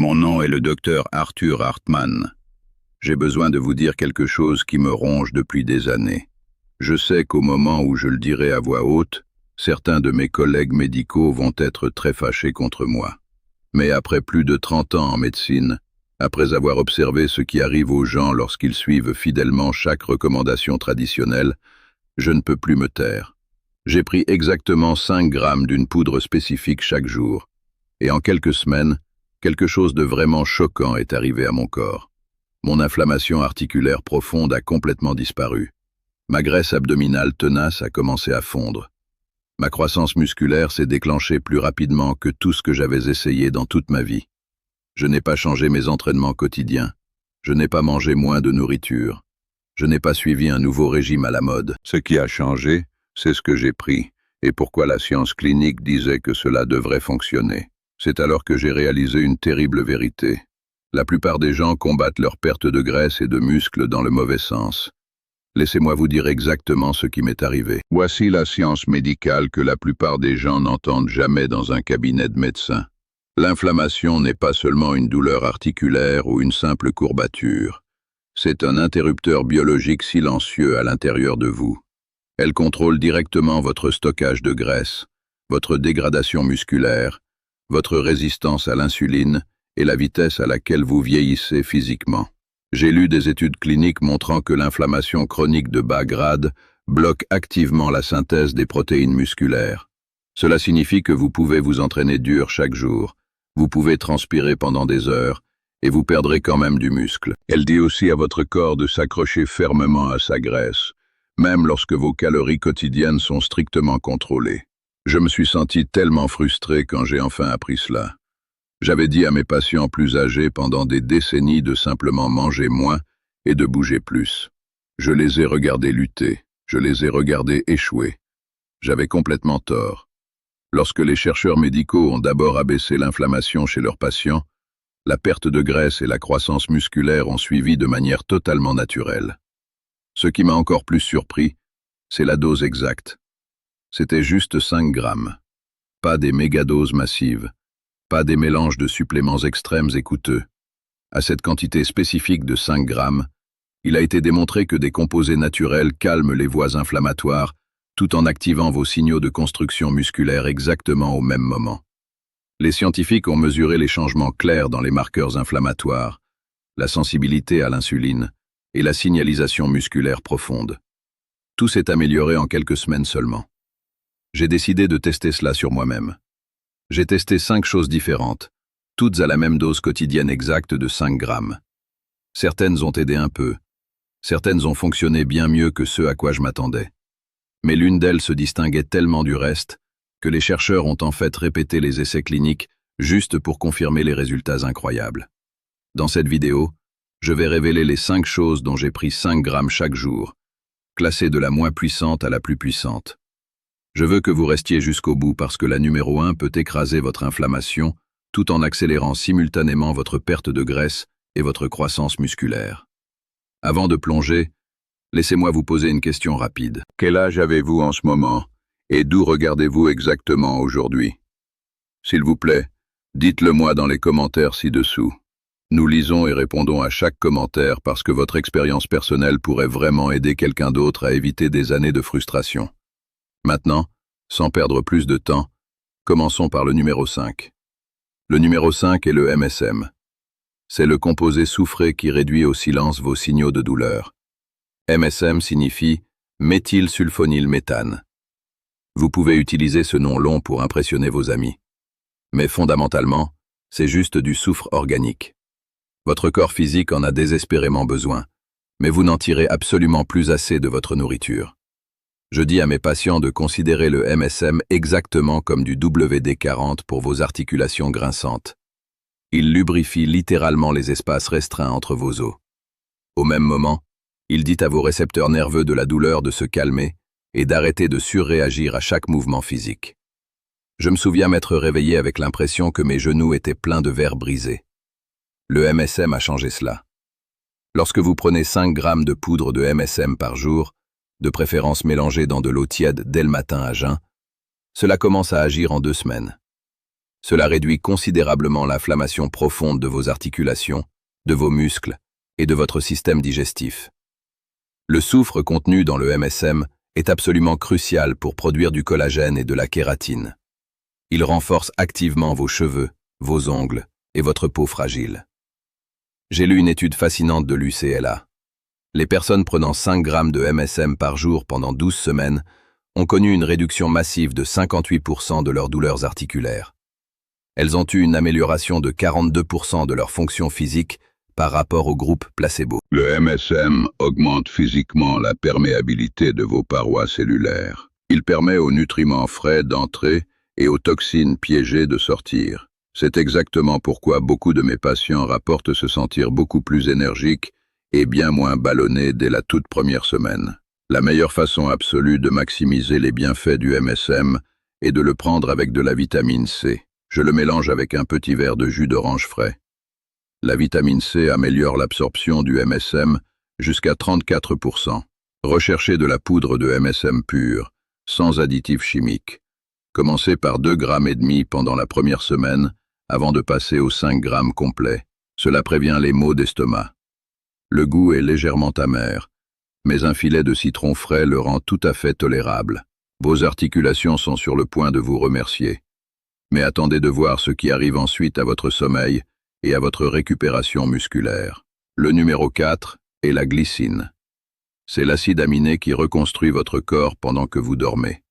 Mon nom est le docteur Arthur Hartmann. J'ai besoin de vous dire quelque chose qui me ronge depuis des années. Je sais qu'au moment où je le dirai à voix haute, certains de mes collègues médicaux vont être très fâchés contre moi. Mais après plus de 30 ans en médecine, après avoir observé ce qui arrive aux gens lorsqu'ils suivent fidèlement chaque recommandation traditionnelle, je ne peux plus me taire. J'ai pris exactement 5 grammes d'une poudre spécifique chaque jour. Et en quelques semaines, quelque chose de vraiment choquant est arrivé à mon corps. Mon inflammation articulaire profonde a complètement disparu. Ma graisse abdominale tenace a commencé à fondre. Ma croissance musculaire s'est déclenchée plus rapidement que tout ce que j'avais essayé dans toute ma vie. Je n'ai pas changé mes entraînements quotidiens. Je n'ai pas mangé moins de nourriture. Je n'ai pas suivi un nouveau régime à la mode. Ce qui a changé, c'est ce que j'ai pris, et pourquoi la science clinique disait que cela devrait fonctionner. C'est alors que j'ai réalisé une terrible vérité. La plupart des gens combattent leur perte de graisse et de muscles dans le mauvais sens. Laissez-moi vous dire exactement ce qui m'est arrivé. Voici la science médicale que la plupart des gens n'entendent jamais dans un cabinet de médecin. L'inflammation n'est pas seulement une douleur articulaire ou une simple courbature. C'est un interrupteur biologique silencieux à l'intérieur de vous. Elle contrôle directement votre stockage de graisse, votre dégradation musculaire, votre résistance à l'insuline et la vitesse à laquelle vous vieillissez physiquement. J'ai lu des études cliniques montrant que l'inflammation chronique de bas grade bloque activement la synthèse des protéines musculaires. Cela signifie que vous pouvez vous entraîner dur chaque jour, vous pouvez transpirer pendant des heures, et vous perdrez quand même du muscle. Elle dit aussi à votre corps de s'accrocher fermement à sa graisse, même lorsque vos calories quotidiennes sont strictement contrôlées. Je me suis senti tellement frustré quand j'ai enfin appris cela. J'avais dit à mes patients plus âgés pendant des décennies de simplement manger moins et de bouger plus. Je les ai regardés lutter, je les ai regardés échouer. J'avais complètement tort. Lorsque les chercheurs médicaux ont d'abord abaissé l'inflammation chez leurs patients, la perte de graisse et la croissance musculaire ont suivi de manière totalement naturelle. Ce qui m'a encore plus surpris, c'est la dose exacte. C'était juste 5 grammes. Pas des mégadoses massives. Pas des mélanges de suppléments extrêmes et coûteux. À cette quantité spécifique de 5 grammes, il a été démontré que des composés naturels calment les voies inflammatoires tout en activant vos signaux de construction musculaire exactement au même moment. Les scientifiques ont mesuré les changements clairs dans les marqueurs inflammatoires, la sensibilité à l'insuline et la signalisation musculaire profonde. Tout s'est amélioré en quelques semaines seulement. J'ai décidé de tester cela sur moi-même. J'ai testé 5 choses différentes, toutes à la même dose quotidienne exacte de 5 grammes. Certaines ont aidé un peu, certaines ont fonctionné bien mieux que ce à quoi je m'attendais. Mais l'une d'elles se distinguait tellement du reste que les chercheurs ont en fait répété les essais cliniques juste pour confirmer les résultats incroyables. Dans cette vidéo, je vais révéler les 5 choses dont j'ai pris 5 grammes chaque jour, classées de la moins puissante à la plus puissante. Je veux que vous restiez jusqu'au bout parce que la numéro 1 peut écraser votre inflammation tout en accélérant simultanément votre perte de graisse et votre croissance musculaire. Avant de plonger, laissez-moi vous poser une question rapide. Quel âge avez-vous en ce moment et d'où regardez-vous exactement aujourd'hui? S'il vous plaît, dites-le moi dans les commentaires ci-dessous. Nous lisons et répondons à chaque commentaire parce que votre expérience personnelle pourrait vraiment aider quelqu'un d'autre à éviter des années de frustration. Maintenant, sans perdre plus de temps, commençons par le numéro 5. Le numéro 5 est le MSM. C'est le composé soufré qui réduit au silence vos signaux de douleur. MSM signifie méthylsulfonylméthane. Vous pouvez utiliser ce nom long pour impressionner vos amis. Mais fondamentalement, c'est juste du soufre organique. Votre corps physique en a désespérément besoin, mais vous n'en tirez absolument plus assez de votre nourriture. Je dis à mes patients de considérer le MSM exactement comme du WD-40 pour vos articulations grinçantes. Il lubrifie littéralement les espaces restreints entre vos os. Au même moment, il dit à vos récepteurs nerveux de la douleur de se calmer et d'arrêter de surréagir à chaque mouvement physique. Je me souviens m'être réveillé avec l'impression que mes genoux étaient pleins de verres brisés. Le MSM a changé cela. Lorsque vous prenez 5 grammes de poudre de MSM par jour, de préférence mélangée dans de l'eau tiède dès le matin à jeun, cela commence à agir en 2 semaines. Cela réduit considérablement l'inflammation profonde de vos articulations, de vos muscles et de votre système digestif. Le soufre contenu dans le MSM est absolument crucial pour produire du collagène et de la kératine. Il renforce activement vos cheveux, vos ongles et votre peau fragile. J'ai lu une étude fascinante de l'UCLA. Les personnes prenant 5 grammes de MSM par jour pendant 12 semaines ont connu une réduction massive de 58% de leurs douleurs articulaires. Elles ont eu une amélioration de 42% de leur fonction physique par rapport au groupe placebo. Le MSM augmente physiquement la perméabilité de vos parois cellulaires. Il permet aux nutriments frais d'entrer et aux toxines piégées de sortir. C'est exactement pourquoi beaucoup de mes patients rapportent se sentir beaucoup plus énergiques et bien moins ballonnés dès la toute première semaine. La meilleure façon absolue de maximiser les bienfaits du MSM est de le prendre avec de la vitamine C. Je le mélange avec un petit verre de jus d'orange frais. La vitamine C améliore l'absorption du MSM jusqu'à 34%. Recherchez de la poudre de MSM pure, sans additifs chimiques. Commencez par 2,5 grammes pendant la première semaine, avant de passer aux 5 grammes complets. Cela prévient les maux d'estomac. Le goût est légèrement amer, mais un filet de citron frais le rend tout à fait tolérable. Vos articulations sont sur le point de vous remercier. Mais attendez de voir ce qui arrive ensuite à votre sommeil et à votre récupération musculaire. Le numéro 4 est la glycine. C'est l'acide aminé qui reconstruit votre corps pendant que vous dormez.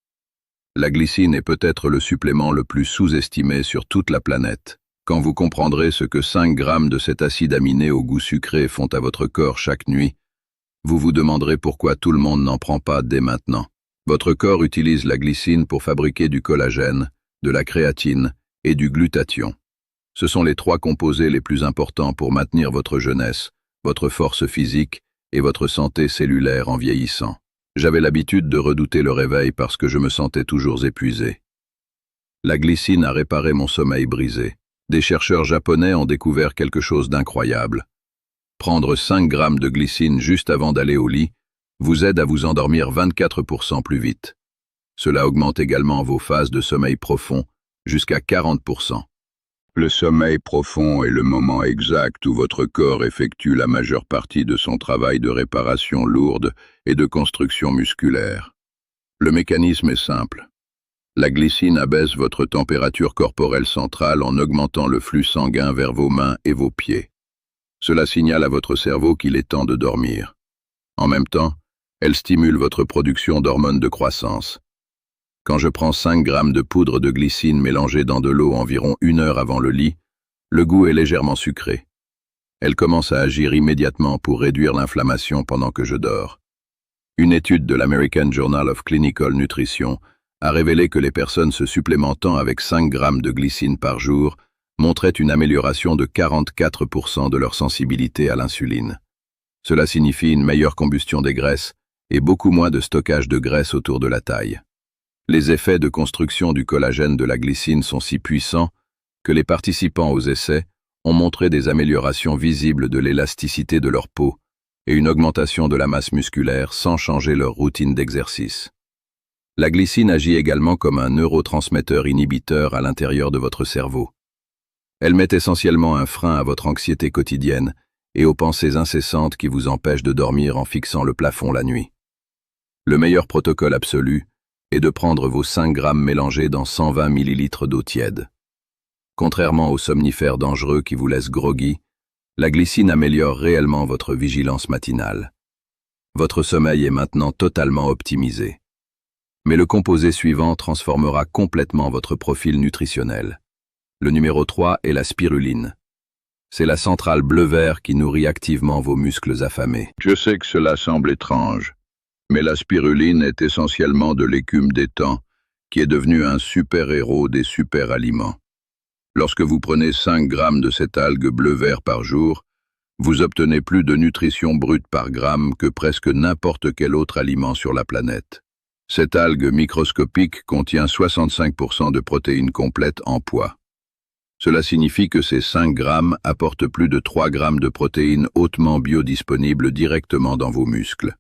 La glycine est peut-être le supplément le plus sous-estimé sur toute la planète. Quand vous comprendrez ce que 5 grammes de cet acide aminé au goût sucré font à votre corps chaque nuit, vous vous demanderez pourquoi tout le monde n'en prend pas dès maintenant. Votre corps utilise la glycine pour fabriquer du collagène, de la créatine et du glutathion. Ce sont les 3 composés les plus importants pour maintenir votre jeunesse, votre force physique et votre santé cellulaire en vieillissant. J'avais l'habitude de redouter le réveil parce que je me sentais toujours épuisé. La glycine a réparé mon sommeil brisé. Des chercheurs japonais ont découvert quelque chose d'incroyable. Prendre 5 grammes de glycine juste avant d'aller au lit vous aide à vous endormir 24% plus vite. Cela augmente également vos phases de sommeil profond jusqu'à 40%. Le sommeil profond est le moment exact où votre corps effectue la majeure partie de son travail de réparation lourde et de construction musculaire. Le mécanisme est simple. La glycine abaisse votre température corporelle centrale en augmentant le flux sanguin vers vos mains et vos pieds. Cela signale à votre cerveau qu'il est temps de dormir. En même temps, elle stimule votre production d'hormones de croissance. Quand je prends 5 grammes de poudre de glycine mélangée dans de l'eau environ 1 heure avant le lit, le goût est légèrement sucré. Elle commence à agir immédiatement pour réduire l'inflammation pendant que je dors. Une étude de l'American Journal of Clinical Nutrition a révélé que les personnes se supplémentant avec 5 grammes de glycine par jour montraient une amélioration de 44% de leur sensibilité à l'insuline. Cela signifie une meilleure combustion des graisses et beaucoup moins de stockage de graisse autour de la taille. Les effets de construction du collagène de la glycine sont si puissants que les participants aux essais ont montré des améliorations visibles de l'élasticité de leur peau et une augmentation de la masse musculaire sans changer leur routine d'exercice. La glycine agit également comme un neurotransmetteur inhibiteur à l'intérieur de votre cerveau. Elle met essentiellement un frein à votre anxiété quotidienne et aux pensées incessantes qui vous empêchent de dormir en fixant le plafond la nuit. Le meilleur protocole absolu est de prendre vos 5 grammes mélangés dans 120 ml d'eau tiède. Contrairement aux somnifères dangereux qui vous laissent groggy, la glycine améliore réellement votre vigilance matinale. Votre sommeil est maintenant totalement optimisé. Mais le composé suivant transformera complètement votre profil nutritionnel. Le numéro 3 est la spiruline. C'est la centrale bleu-vert qui nourrit activement vos muscles affamés. Je sais que cela semble étrange, mais la spiruline est essentiellement de l'écume d'étang, qui est devenu un super-héros des super-aliments. Lorsque vous prenez 5 grammes de cette algue bleu-vert par jour, vous obtenez plus de nutrition brute par gramme que presque n'importe quel autre aliment sur la planète. Cette algue microscopique contient 65% de protéines complètes en poids. Cela signifie que ces 5 grammes apportent plus de 3 grammes de protéines hautement biodisponibles directement dans vos muscles.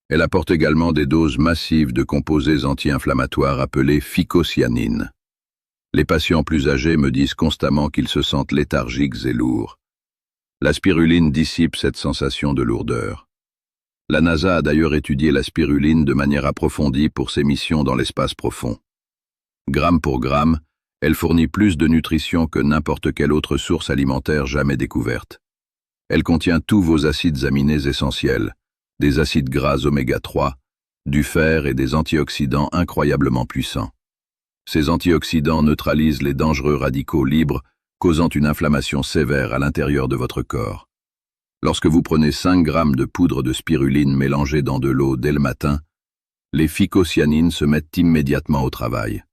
Elle apporte également des doses massives de composés anti-inflammatoires appelés phycocyanines. Les patients plus âgés me disent constamment qu'ils se sentent léthargiques et lourds. La spiruline dissipe cette sensation de lourdeur. La NASA a d'ailleurs étudié la spiruline de manière approfondie pour ses missions dans l'espace profond. Gramme pour gramme, elle fournit plus de nutrition que n'importe quelle autre source alimentaire jamais découverte. Elle contient tous vos acides aminés essentiels, des acides gras oméga 3, du fer et des antioxydants incroyablement puissants. Ces antioxydants neutralisent les dangereux radicaux libres, causant une inflammation sévère à l'intérieur de votre corps. Lorsque vous prenez 5 grammes de poudre de spiruline mélangée dans de l'eau dès le matin, les phycocyanines se mettent immédiatement au travail.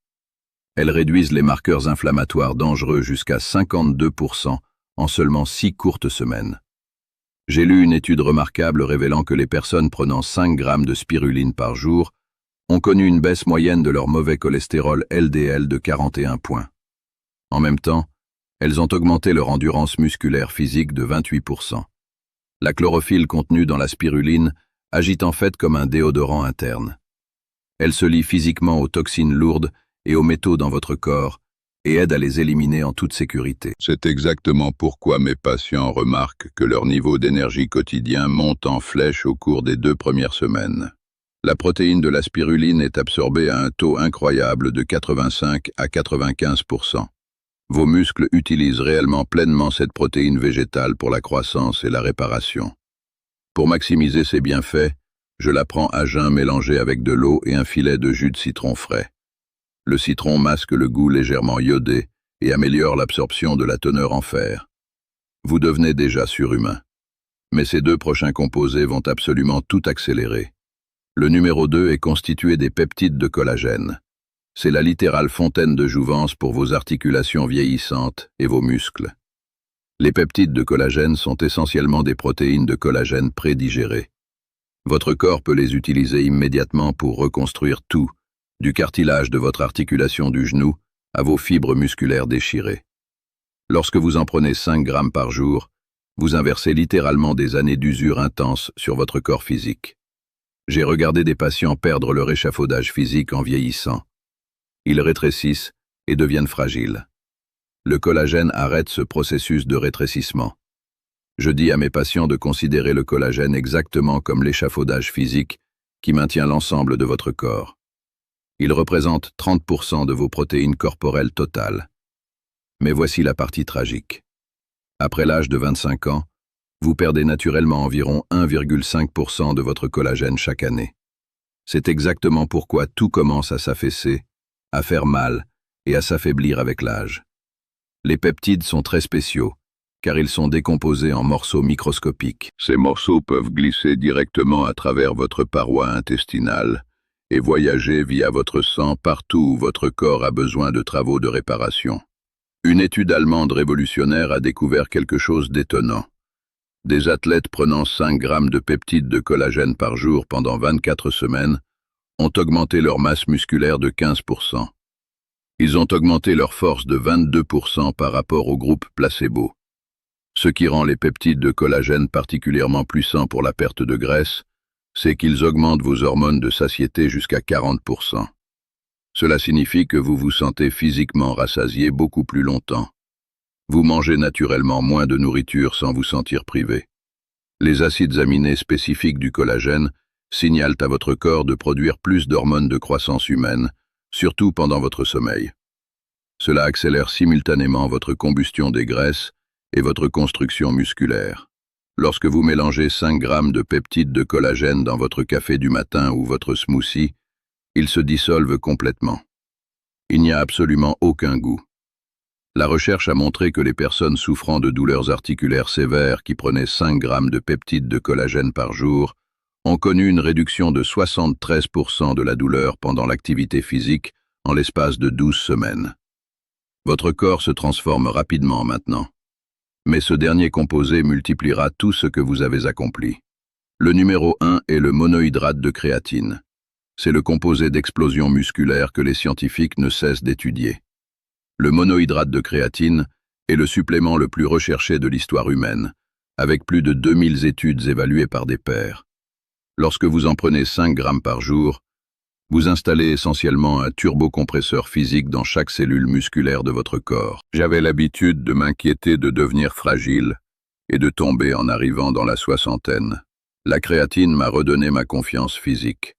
Elles réduisent les marqueurs inflammatoires dangereux jusqu'à 52% en seulement 6 courtes semaines. J'ai lu une étude remarquable révélant que les personnes prenant 5 grammes de spiruline par jour ont connu une baisse moyenne de leur mauvais cholestérol LDL de 41 points. En même temps, elles ont augmenté leur endurance musculaire physique de 28%. La chlorophylle contenue dans la spiruline agit en fait comme un déodorant interne. Elle se lie physiquement aux toxines lourdes et aux métaux dans votre corps et aide à les éliminer en toute sécurité. C'est exactement pourquoi mes patients remarquent que leur niveau d'énergie quotidien monte en flèche au cours des 2 premières semaines. La protéine de la spiruline est absorbée à un taux incroyable de 85 à 95%. Vos muscles utilisent réellement pleinement cette protéine végétale pour la croissance et la réparation. Pour maximiser ses bienfaits, je la prends à jeun mélangée avec de l'eau et un filet de jus de citron frais. Le citron masque le goût légèrement iodé et améliore l'absorption de la teneur en fer. Vous devenez déjà surhumain. Mais ces 2 prochains composés vont absolument tout accélérer. Le numéro 2 est constitué des peptides de collagène. C'est la littérale fontaine de jouvence pour vos articulations vieillissantes et vos muscles. Les peptides de collagène sont essentiellement des protéines de collagène prédigérées. Votre corps peut les utiliser immédiatement pour reconstruire tout, du cartilage de votre articulation du genou à vos fibres musculaires déchirées. Lorsque vous en prenez 5 grammes par jour, vous inversez littéralement des années d'usure intense sur votre corps physique. J'ai regardé des patients perdre leur échafaudage physique en vieillissant. Ils rétrécissent et deviennent fragiles. Le collagène arrête ce processus de rétrécissement. Je dis à mes patients de considérer le collagène exactement comme l'échafaudage physique qui maintient l'ensemble de votre corps. Il représente 30% de vos protéines corporelles totales. Mais voici la partie tragique. Après l'âge de 25 ans, vous perdez naturellement environ 1,5% de votre collagène chaque année. C'est exactement pourquoi tout commence à s'affaisser, à faire mal et à s'affaiblir avec l'âge. Les peptides sont très spéciaux, car ils sont décomposés en morceaux microscopiques. Ces morceaux peuvent glisser directement à travers votre paroi intestinale et voyager via votre sang partout où votre corps a besoin de travaux de réparation. Une étude allemande révolutionnaire a découvert quelque chose d'étonnant. Des athlètes prenant 5 grammes de peptides de collagène par jour pendant 24 semaines ont augmenté leur masse musculaire de 15%. Ils ont augmenté leur force de 22% par rapport au groupe placebo. Ce qui rend les peptides de collagène particulièrement puissants pour la perte de graisse, c'est qu'ils augmentent vos hormones de satiété jusqu'à 40%. Cela signifie que vous vous sentez physiquement rassasié beaucoup plus longtemps. Vous mangez naturellement moins de nourriture sans vous sentir privé. Les acides aminés spécifiques du collagène signalent à votre corps de produire plus d'hormones de croissance humaine, surtout pendant votre sommeil. Cela accélère simultanément votre combustion des graisses et votre construction musculaire. Lorsque vous mélangez 5 grammes de peptides de collagène dans votre café du matin ou votre smoothie, ils se dissolvent complètement. Il n'y a absolument aucun goût. La recherche a montré que les personnes souffrant de douleurs articulaires sévères qui prenaient 5 grammes de peptides de collagène par jour ont connu une réduction de 73% de la douleur pendant l'activité physique en l'espace de 12 semaines. Votre corps se transforme rapidement maintenant. Mais ce dernier composé multipliera tout ce que vous avez accompli. Le numéro 1 est le monohydrate de créatine. C'est le composé d'explosion musculaire que les scientifiques ne cessent d'étudier. Le monohydrate de créatine est le supplément le plus recherché de l'histoire humaine, avec plus de 2000 études évaluées par des pairs. Lorsque vous en prenez 5 grammes par jour, Vous installez essentiellement un turbocompresseur physique dans chaque cellule musculaire de votre corps. J'avais l'habitude de m'inquiéter de devenir fragile et de tomber en arrivant dans la soixantaine. La créatine m'a redonné ma confiance physique.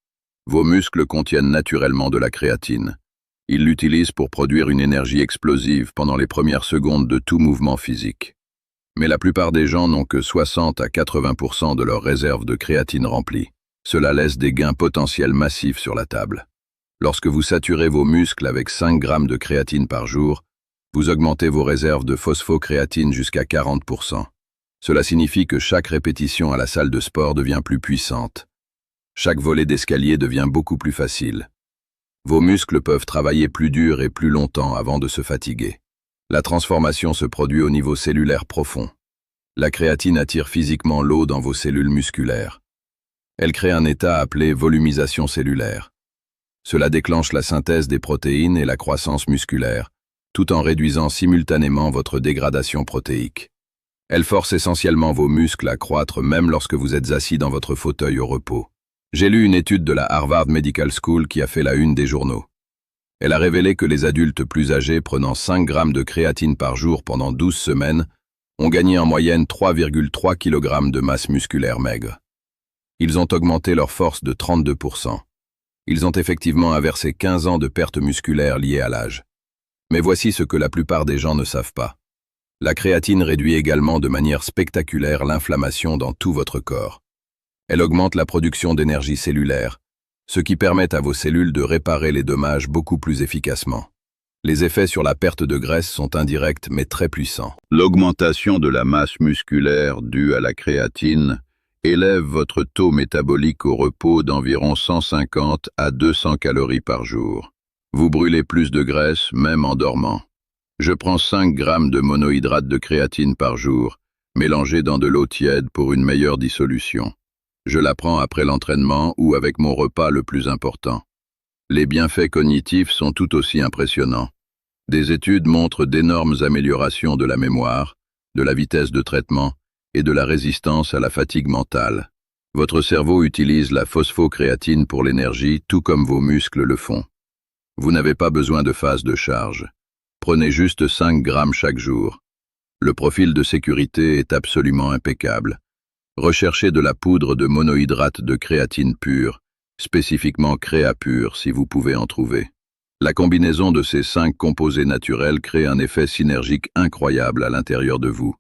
Vos muscles contiennent naturellement de la créatine. Ils l'utilisent pour produire une énergie explosive pendant les premières secondes de tout mouvement physique. Mais la plupart des gens n'ont que 60 à 80% de leurs réserves de créatine remplies. Cela laisse des gains potentiels massifs sur la table. Lorsque vous saturez vos muscles avec 5 grammes de créatine par jour, vous augmentez vos réserves de phosphocréatine jusqu'à 40%. Cela signifie que chaque répétition à la salle de sport devient plus puissante. Chaque volée d'escalier devient beaucoup plus facile. Vos muscles peuvent travailler plus dur et plus longtemps avant de se fatiguer. La transformation se produit au niveau cellulaire profond. La créatine attire physiquement l'eau dans vos cellules musculaires. Elle crée un état appelé volumisation cellulaire. Cela déclenche la synthèse des protéines et la croissance musculaire, tout en réduisant simultanément votre dégradation protéique. Elle force essentiellement vos muscles à croître même lorsque vous êtes assis dans votre fauteuil au repos. J'ai lu une étude de la Harvard Medical School qui a fait la une des journaux. Elle a révélé que les adultes plus âgés prenant 5 grammes de créatine par jour pendant 12 semaines ont gagné en moyenne 3,3 kg de masse musculaire maigre. Ils ont augmenté leur force de 32%. Ils ont effectivement inversé 15 ans de perte musculaire liée à l'âge. Mais voici ce que la plupart des gens ne savent pas. La créatine réduit également de manière spectaculaire l'inflammation dans tout votre corps. Elle augmente la production d'énergie cellulaire, ce qui permet à vos cellules de réparer les dommages beaucoup plus efficacement. Les effets sur la perte de graisse sont indirects mais très puissants. L'augmentation de la masse musculaire due à la créatine élève votre taux métabolique au repos d'environ 150 à 200 calories par jour. Vous brûlez plus de graisse même en dormant. Je prends 5 grammes de monohydrate de créatine par jour, mélangé dans de l'eau tiède pour une meilleure dissolution. Je la prends après l'entraînement ou avec mon repas le plus important. Les bienfaits cognitifs sont tout aussi impressionnants. Des études montrent d'énormes améliorations de la mémoire, de la vitesse de traitement et de la résistance à la fatigue mentale. Votre cerveau utilise la phosphocréatine pour l'énergie, tout comme vos muscles le font. Vous n'avez pas besoin de phase de charge. Prenez juste 5 grammes chaque jour. Le profil de sécurité est absolument impeccable. Recherchez de la poudre de monohydrate de créatine pure, spécifiquement Créapure si vous pouvez en trouver. La combinaison de ces 5 composés naturels crée un effet synergique incroyable à l'intérieur de vous.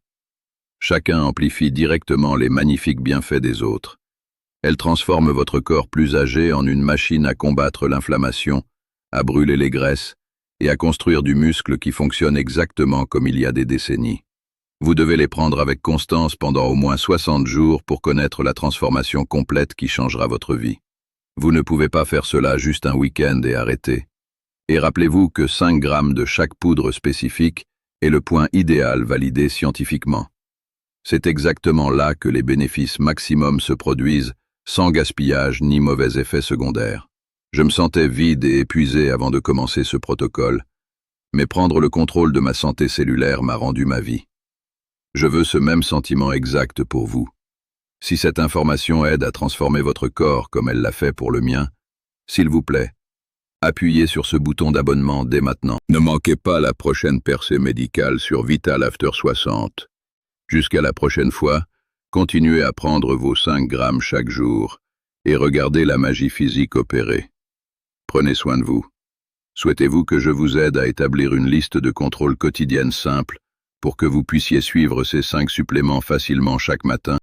Chacun amplifie directement les magnifiques bienfaits des autres. Elle transforme votre corps plus âgé en une machine à combattre l'inflammation, à brûler les graisses et à construire du muscle qui fonctionne exactement comme il y a des décennies. Vous devez les prendre avec constance pendant au moins 60 jours pour connaître la transformation complète qui changera votre vie. Vous ne pouvez pas faire cela juste un week-end et arrêter. Et rappelez-vous que 5 grammes de chaque poudre spécifique est le point idéal validé scientifiquement. C'est exactement là que les bénéfices maximum se produisent, sans gaspillage ni mauvais effets secondaires. Je me sentais vide et épuisé avant de commencer ce protocole, mais prendre le contrôle de ma santé cellulaire m'a rendu ma vie. Je veux ce même sentiment exact pour vous. Si cette information aide à transformer votre corps comme elle l'a fait pour le mien, s'il vous plaît, appuyez sur ce bouton d'abonnement dès maintenant. Ne manquez pas la prochaine percée médicale sur Vital After 60. Jusqu'à la prochaine fois, continuez à prendre vos 5 grammes chaque jour et regardez la magie physique opérer. Prenez soin de vous. Souhaitez-vous que je vous aide à établir une liste de contrôle quotidienne simple pour que vous puissiez suivre ces 5 suppléments facilement chaque matin?